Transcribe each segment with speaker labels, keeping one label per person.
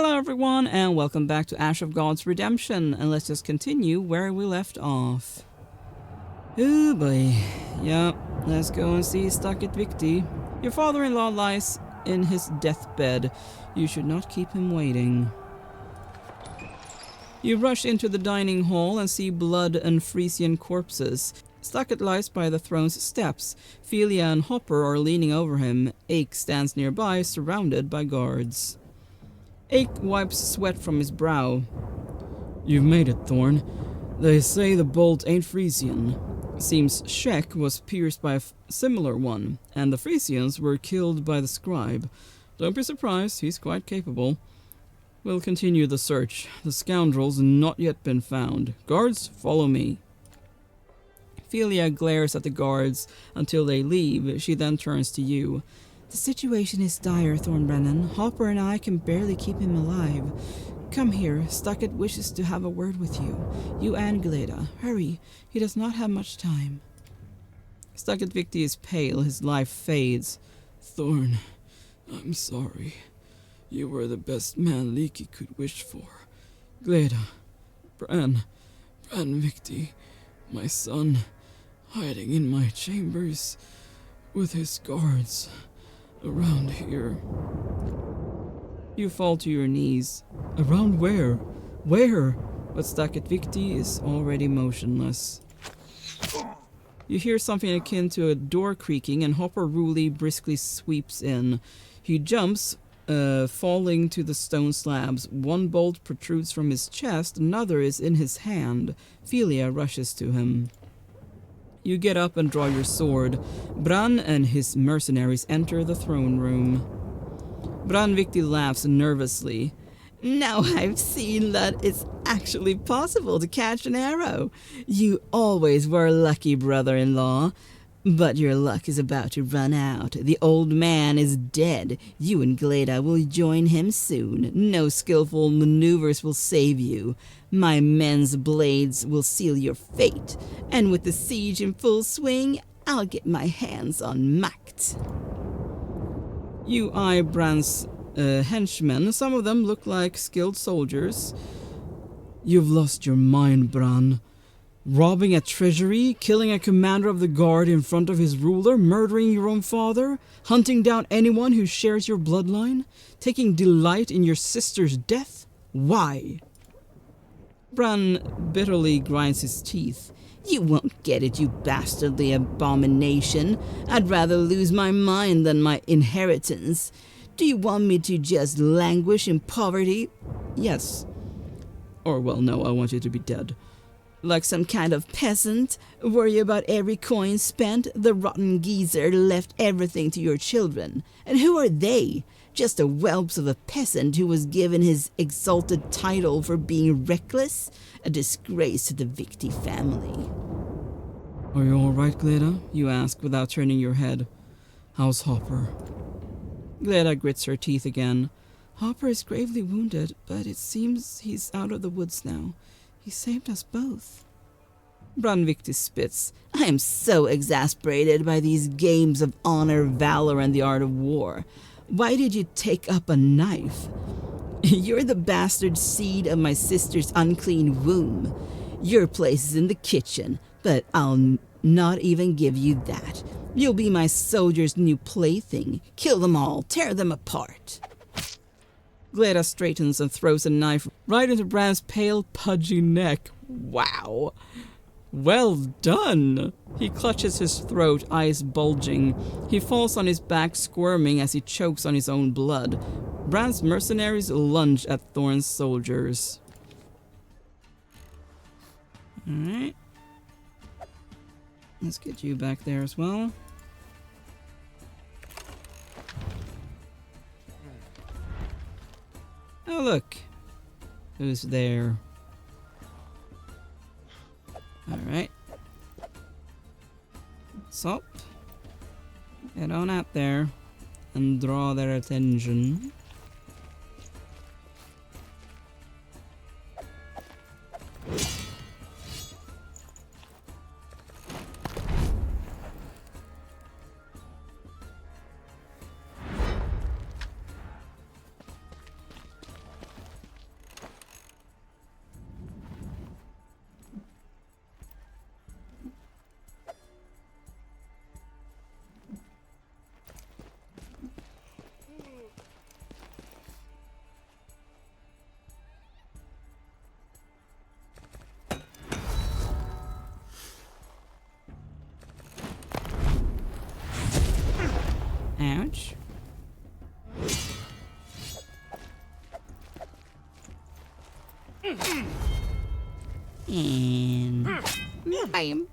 Speaker 1: Hello everyone and welcome back to Ash of God's Redemption, and let's just continue where we left off. Oh boy. Yeah, let's go and see Stucket Victi. Your father-in-law lies in his deathbed. You should not keep him waiting. You rush into the dining hall and see blood and Frisian corpses. Stucket lies by the throne's steps. Philia and Hopper are leaning over him. Ake stands nearby, surrounded by guards. Ake wipes sweat from his brow. You've made it, Thorn. They say the bolt ain't Frisian. Seems Shek was pierced by a similar one, and the Frisians were killed by the scribe. Don't be surprised, he's quite capable. We'll continue the search. The scoundrel's not yet been found. Guards, follow me. Philia glares at the guards until they leave. She then turns to you. The situation is dire, Thornbrennan. Hopper and I can barely keep him alive. Come here. Stucket wishes to have a word with you. You and Gleda. Hurry. He does not have much time. Stucket Victi is pale. His life fades.
Speaker 2: Thorn, I'm sorry. You were the best man Leaky could wish for. Gleda, Brann Victi, my son, hiding in my chambers with his guards around here.
Speaker 1: You fall to your knees.
Speaker 2: Around where? Where?
Speaker 1: But Stucket Victi is already motionless. You hear something akin to a door creaking, and Hopper Ruley briskly sweeps in. He jumps, falling to the stone slabs. One bolt protrudes from his chest, another is in his hand. Philia rushes to him. You get up and draw your sword. Brann and his mercenaries enter the throne room. Brann Victi laughs nervously. Now I've seen that it's actually possible to catch an arrow. You always were lucky, brother-in-law. But your luck is about to run out. The old man is dead. You and Gleda will join him soon. No skillful maneuvers will save you. My men's blades will seal your fate. And with the siege in full swing, I'll get my hands on Macht. You eye Brann's henchmen. Some of them look like skilled soldiers.
Speaker 2: You've lost your mind, Brann. Robbing a treasury, killing a commander of the guard in front of his ruler, murdering your own father, hunting down anyone who shares your bloodline, taking delight in your sister's death? Why?
Speaker 1: Brann bitterly grinds his teeth. You won't get it, you bastardly abomination. I'd rather lose my mind than my inheritance. Do you want me to just languish in poverty?
Speaker 2: Yes. Or, well, no, I want you to be dead.
Speaker 1: Like some kind of peasant? Worry about every coin spent? The rotten geezer left everything to your children. And who are they? Just the whelps of a peasant who was given his exalted title for being reckless? A disgrace to the Victi family.
Speaker 2: Are you all right, Gleda? You ask without turning your head. How's Hopper?
Speaker 1: Gleda grits her teeth again.
Speaker 3: Hopper is gravely wounded, but it seems he's out of the woods now. He saved us both.
Speaker 1: Brann Victi spits. I am so exasperated by these games of honor, valor, and the art of war. Why did you take up a knife? You're the bastard seed of my sister's unclean womb. Your place is in the kitchen, but I'll not even give you that. You'll be my soldier's new plaything. Kill them all, tear them apart. Gleda straightens and throws a knife right into Brann's pale, pudgy neck. Wow. Well done. He clutches his throat, eyes bulging. He falls on his back, squirming as he chokes on his own blood. Brann's mercenaries lunge at Thorn's soldiers. Alright. Let's get you back there as well. Oh, look. Who's there? Alright. So, get on out there and draw their attention.
Speaker 3: And bam.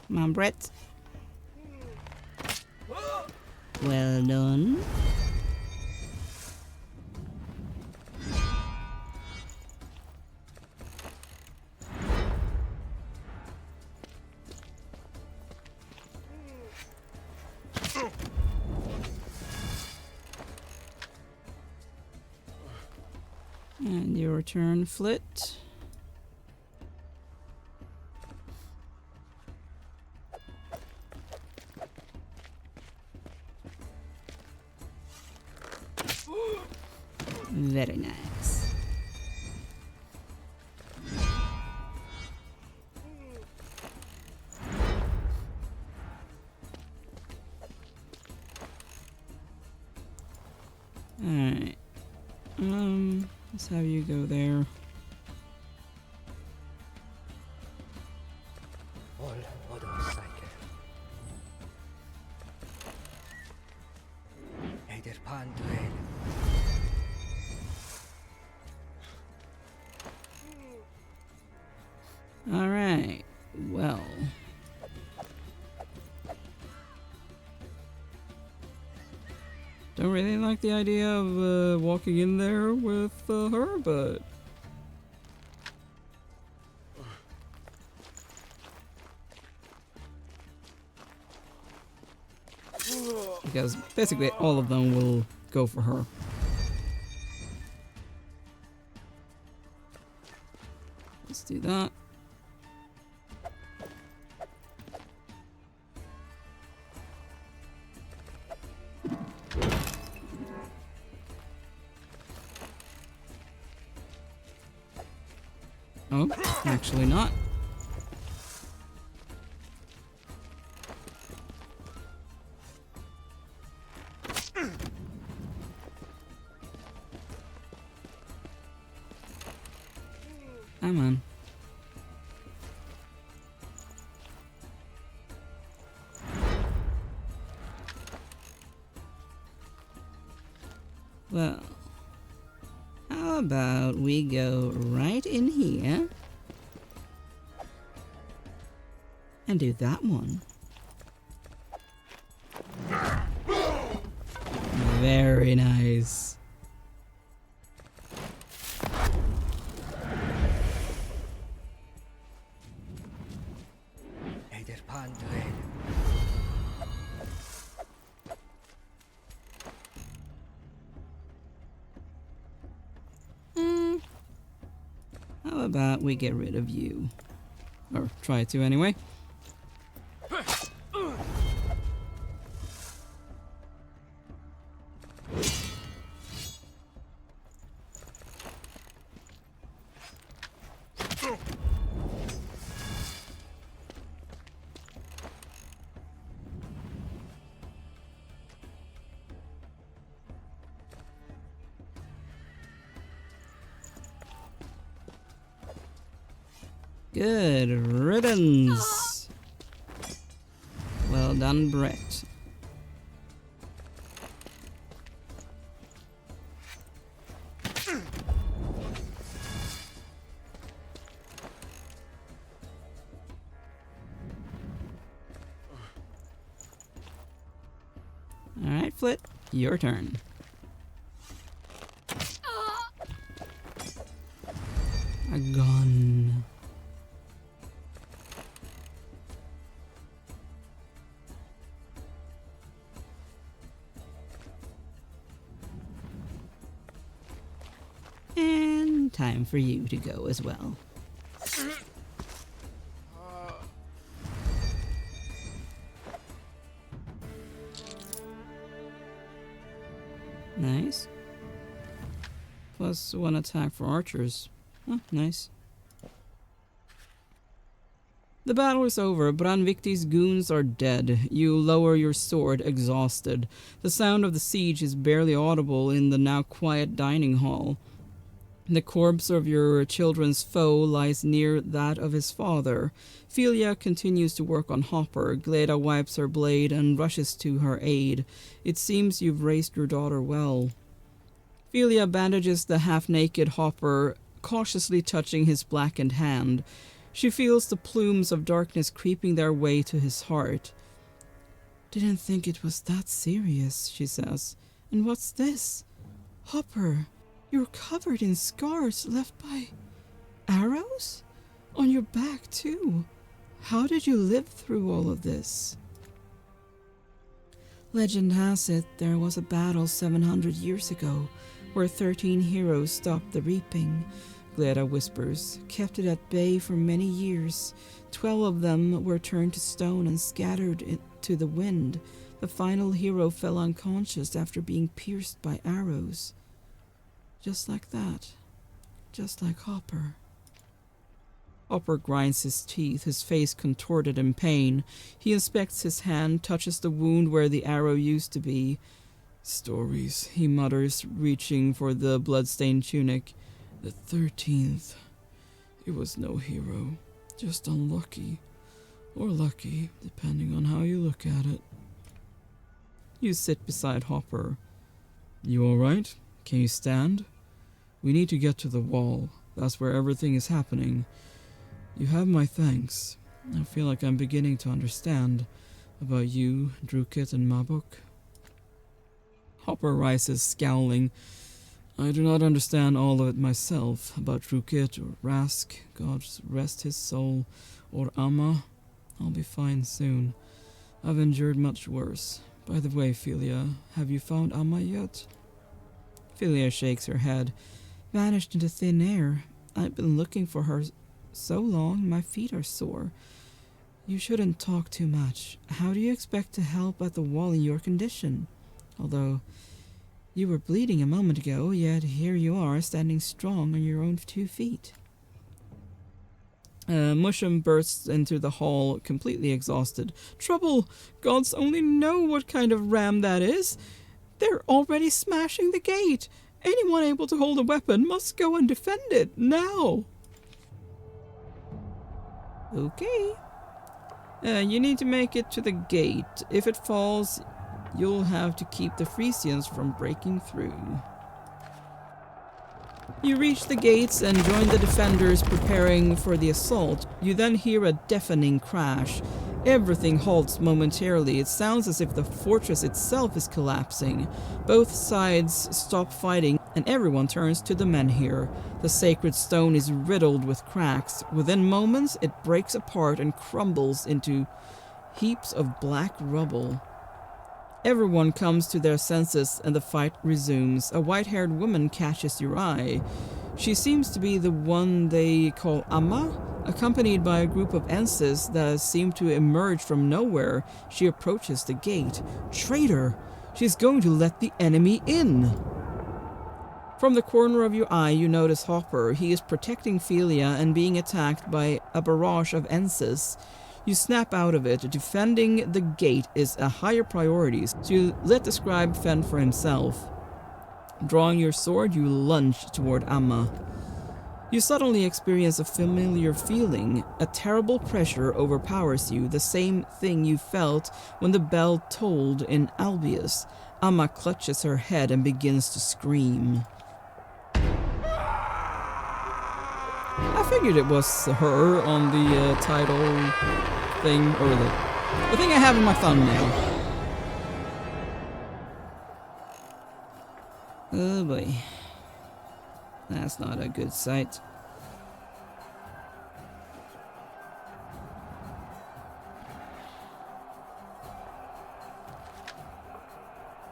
Speaker 3: Come on, Brett. Well done. And your turn, Flit. Very nice. Alright. Let's have you go there. Alright. Well. Don't really like the idea of walking in there with her, but because basically all of them will go for her. Let's do that. Oh, actually not. Come on. Well, how about we go right in here and do that one? Very nice. How about we get rid of you? Or try to anyway. Good riddance. Well done, Brett. Alright, Flit, your turn. A gun. And time for you to go as well. Nice. Plus 1 attack for archers. Oh, nice. The battle is over. Branvikti's goons are dead. You lower your sword, exhausted. The sound of the siege is barely audible in the now quiet dining hall.
Speaker 1: The corpse of your children's foe lies near that of his father. Philia continues to work on Hopper. Gleda wipes her blade and rushes to her aid. It seems you've raised your daughter well. Philia bandages the half-naked Hopper, cautiously touching his blackened hand. She feels the plumes of darkness creeping their way to his heart.
Speaker 3: Didn't think it was that serious, she says. And what's this? Hopper, you're covered in scars left by arrows? On your back, too. How did you live through all of this? Legend has it there was a battle 700 years ago where 13 heroes stopped the reaping, Gleda whispers, kept it at bay for many years. 12 of them were turned to stone and scattered to the wind. The final hero fell unconscious after being pierced by arrows. Just like that. Just like Hopper.
Speaker 1: Hopper grinds his teeth, his face contorted in pain. He inspects his hand, touches the wound where the arrow used to be.
Speaker 2: Stories.
Speaker 1: He mutters, reaching for the blood-stained tunic.
Speaker 2: The 13th. He was no hero. Just unlucky. Or lucky, depending on how you look at it.
Speaker 1: You sit beside Hopper.
Speaker 2: You alright? Can you stand? We need to get to the wall. That's where everything is happening. You have my thanks. I feel like I'm beginning to understand about you, Drukit, and Mabuk.
Speaker 1: Hopper rises, scowling.
Speaker 2: I do not understand all of it myself, about Drukit or Rask, God rest his soul, or Amma. I'll be fine soon. I've endured much worse. By the way, Philia, have you found Amma yet?
Speaker 1: Philia shakes her head.
Speaker 3: Vanished into thin air. I've been looking for her so long, my feet are sore. You shouldn't talk too much. How do you expect to help at the wall in your condition? Although you were bleeding a moment ago, yet here you are, standing strong on your own 2 feet.
Speaker 1: Musham bursts into the hall, completely exhausted. Trouble! Gods only know what kind of ram that is. They're already smashing the gate. Anyone able to hold a weapon must go and defend it, now. Okay. You need to make it to the gate. If it falls, you'll have to keep the Frisians from breaking through. You reach the gates and join the defenders preparing for the assault. You then hear a deafening crash. Everything halts momentarily. It sounds as if the fortress itself is collapsing. Both sides stop fighting and everyone turns to the men here. The sacred stone is riddled with cracks. Within moments, it breaks apart and crumbles into heaps of black rubble. Everyone comes to their senses and the fight resumes. A white-haired woman catches your eye. She seems to be the one they call Amma. Accompanied by a group of Enses that seem to emerge from nowhere, she approaches the gate. Traitor! She's going to let the enemy in! From the corner of your eye, you notice Hopper. He is protecting Philia and being attacked by a barrage of Enses. You snap out of it. Defending the gate is a higher priority, so you let the scribe fend for himself. Drawing your sword, you lunge toward Amma. You suddenly experience a familiar feeling. A terrible pressure overpowers you, the same thing you felt when the bell tolled in Albius. Amma clutches her head and begins to scream. I figured it was her on the title thing, or the thing I have in my thumbnail. Oh boy. That's not a good sight.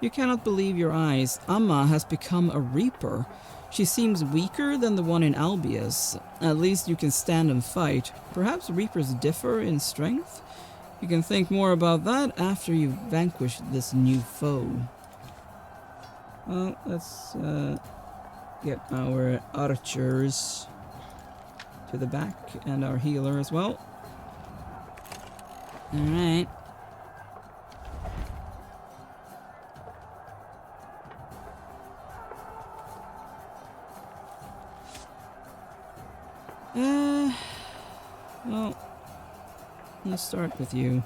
Speaker 1: You cannot believe your eyes. Amma has become a reaper. She seems weaker than the one in Albius. At least you can stand and fight. Perhaps reapers differ in strength? You can think more about that after you've vanquished this new foe. Well, let's get our archers to the back and our healer as well. Alright. Well, let's start with you.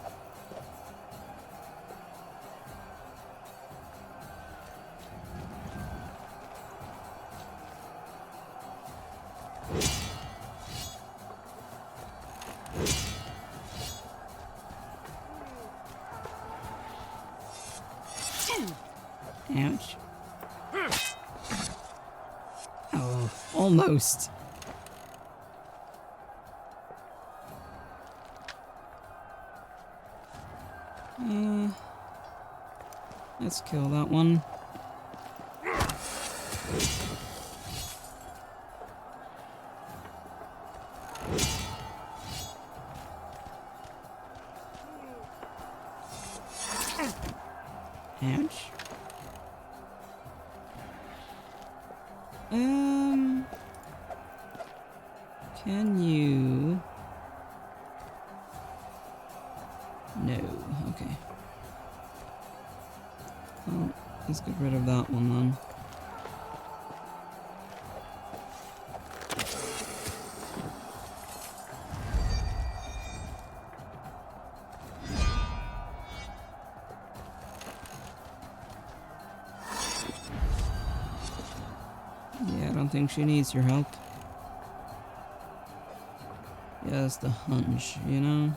Speaker 1: Ouch. Oh, almost. Let's kill that one. Ouch. Can you... No, okay. Well, let's get rid of that one then. Yeah, I don't think she needs your help. Just the hunch, you know?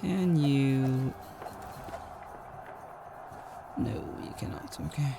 Speaker 1: Can you... No, you cannot, okay.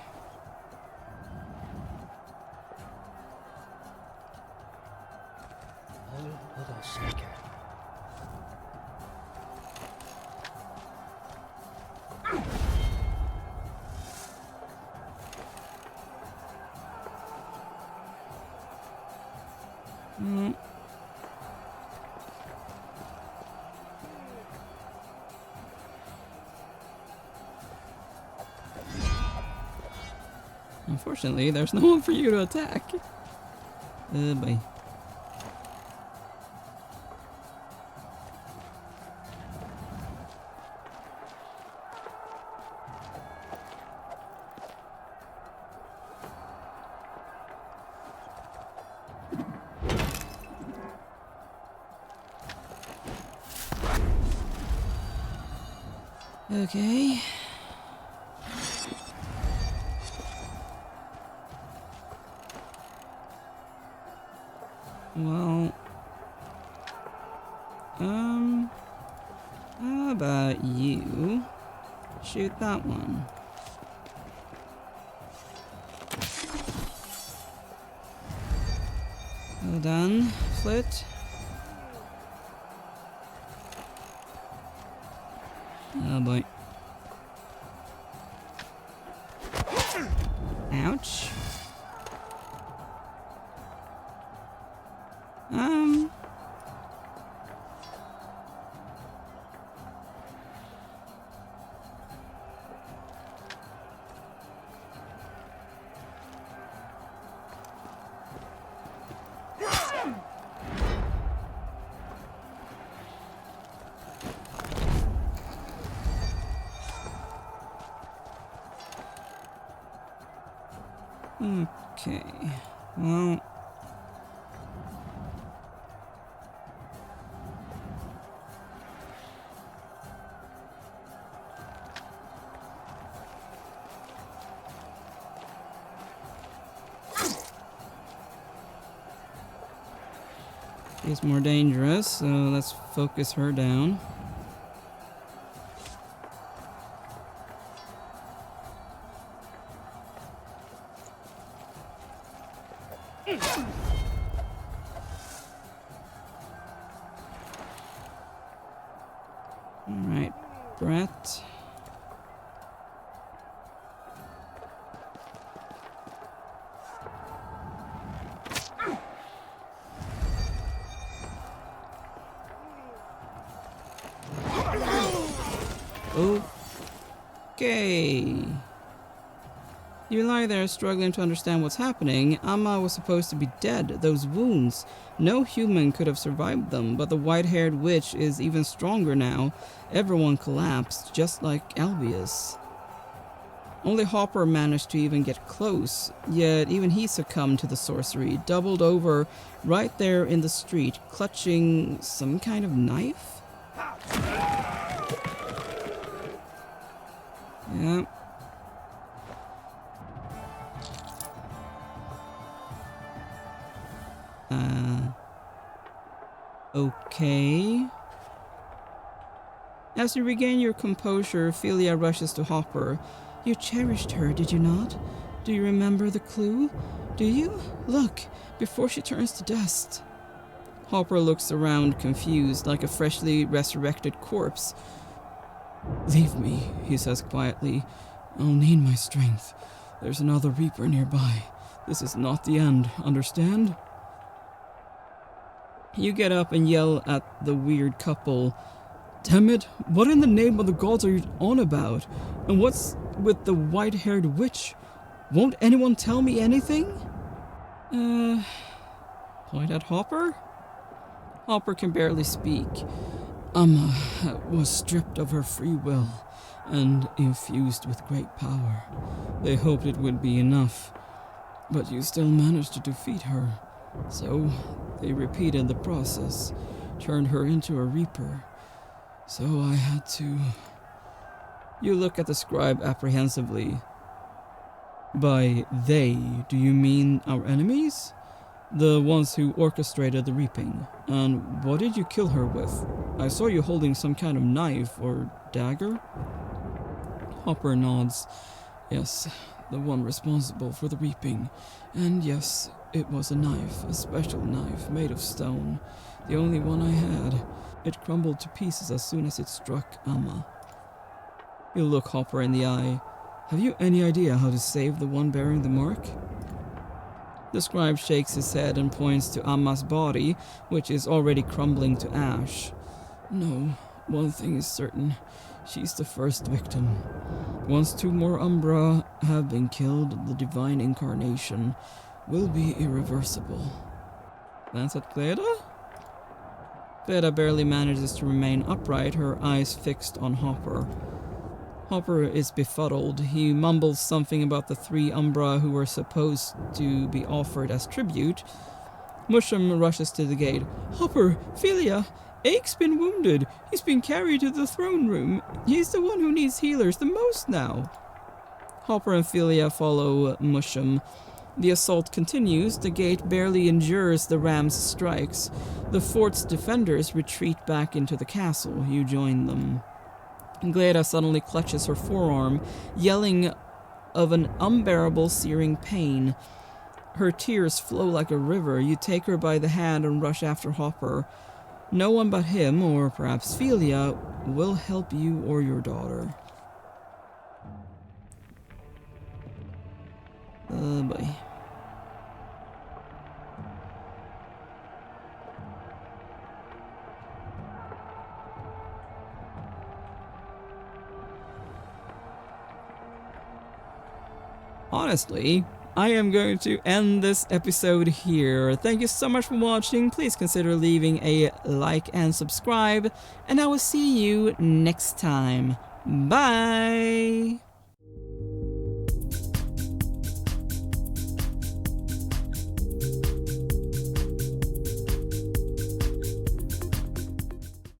Speaker 1: Unfortunately, there's no one for you to attack. Bye. Okay. Well, how about you shoot that one? Well done, Flit. Oh boy. Ouch. Okay, well... She's more dangerous, so let's focus her down. Alright, Brett. Okay. You lie there struggling to understand what's happening. Amma was supposed to be dead. Those wounds. No human could have survived them, but the white-haired witch is even stronger now. Everyone collapsed, just like Albius. Only Hopper managed to even get close, yet even he succumbed to the sorcery, doubled over right there in the street, clutching some kind of knife? Yeah. Okay. As you regain your composure, Philia rushes to Hopper. You cherished her, did you not? Do you remember the clue? Do you? Look, before she turns to dust. Hopper looks around, confused, like a freshly resurrected corpse.
Speaker 2: Leave me, he says quietly. I'll need my strength. There's another Reaper nearby. This is not the end, understand?
Speaker 1: You get up and yell at the weird couple.
Speaker 2: Damn it, what in the name of the gods are you on about? And what's with the white-haired witch? Won't anyone tell me anything?
Speaker 1: Point at Hopper? Hopper can barely speak.
Speaker 2: Amma was stripped of her free will and infused with great power. They hoped it would be enough, but you still managed to defeat her. So they repeated the process, turned her into a Reaper. So I had to...
Speaker 1: You look at the scribe apprehensively.
Speaker 2: By they, do you mean our enemies? The ones who orchestrated the reaping. And what did you kill her with? I saw you holding some kind of knife or dagger. Hopper nods. Yes, the one responsible for the reaping. And yes, it was a knife, a special knife made of stone. The only one I had. It crumbled to pieces as soon as it struck Amma.
Speaker 1: You look Hopper in the eye.
Speaker 2: Have you any idea how to save the one bearing the mark?
Speaker 1: The scribe shakes his head and points to Amma's body, which is already crumbling to ash.
Speaker 2: No, one thing is certain. She's the first victim. Once 2 more Umbra have been killed, the divine incarnation will be irreversible.
Speaker 1: Glance at Gleda? Gleda barely manages to remain upright, her eyes fixed on Hopper. Hopper is befuddled. He mumbles something about the 3 Umbra who were supposed to be offered as tribute. Musham rushes to the gate.
Speaker 2: Hopper, Philia, Ake's been wounded. He's been carried to the throne room.
Speaker 1: He's the one who needs healers the most now. Hopper and Philia follow Musham. The assault continues. The gate barely endures the ram's strikes. The fort's defenders retreat back into the castle. You join them. Gleda suddenly clutches her forearm, yelling of an unbearable searing pain. Her tears flow like a river. You take her by the hand and rush after Hopper. No one but him, or perhaps Philia, will help you or your daughter. Oh boy. Honestly, I am going to end this episode here. Thank you so much for watching. Please consider leaving a like and subscribe, and I will see you next time. Bye!